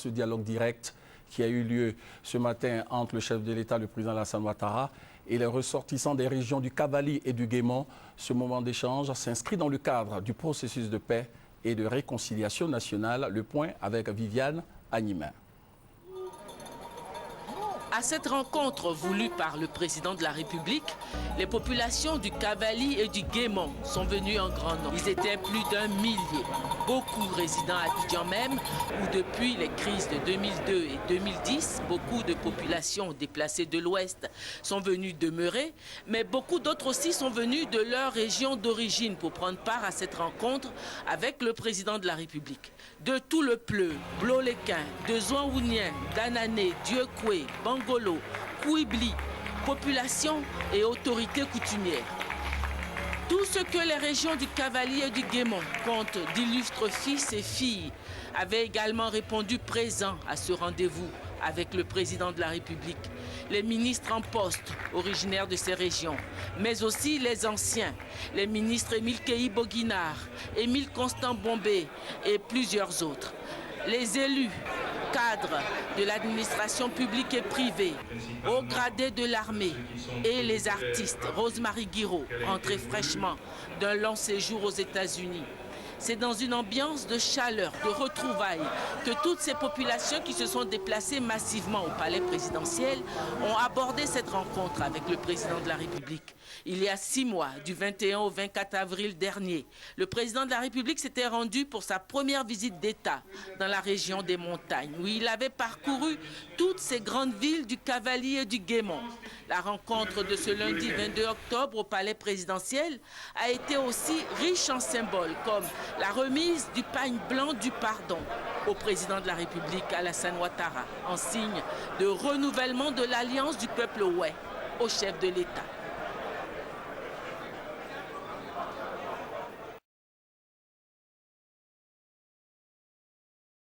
Ce dialogue direct qui a eu lieu ce matin entre le chef de l'État, le président Alassane Ouattara, et les ressortissants des régions du Cavali et du Guémon. Ce moment d'échange s'inscrit dans le cadre du processus de paix et de réconciliation nationale. Le point avec Viviane Agnimin. À cette rencontre voulue par le président de la République, les populations du Cavali et du Guémon sont venues en grand nombre. Ils étaient plus d'1 millier. Beaucoup résidant à Abidjan même, où depuis les crises de 2002 et 2010, beaucoup de populations déplacées de l'Ouest sont venues demeurer, mais beaucoup d'autres aussi sont venus de leur région d'origine pour prendre part à cette rencontre avec le président de la République. De tout le Pleu, Blo-les-Quins, de Zouaounien, d'Anané, Dieucoué, Bangolo, Kouibli, population et autorités coutumières. Tout ce que les régions du Cavali et du Guémon comptent d'illustres fils et filles avaient également répondu présents à ce rendez-vous avec le président de la République, les ministres en poste originaires de ces régions, mais aussi les anciens, les ministres Émile Kéhi Boguinard, Émile Constant Bombé et plusieurs autres, les élus, cadres de l'administration publique et privée, hauts gradés de l'armée et les artistes, Rosemary Guiraud, rentrée fraîchement d'un long séjour aux États-Unis. C'est dans une ambiance de chaleur, de retrouvailles, que toutes ces populations qui se sont déplacées massivement au palais présidentiel ont abordé cette rencontre avec le président de la République. Il y a 6 mois, du 21 au 24 avril dernier, le président de la République s'était rendu pour sa première visite d'État dans la région des montagnes, où il avait parcouru toutes ces grandes villes du Cavali et du Guémon. La rencontre de ce lundi 22 octobre au palais présidentiel a été aussi riche en symboles, comme la remise du pagne blanc du pardon au président de la République, Alassane Ouattara, en signe de renouvellement de l'alliance du peuple ouai au chef de l'État.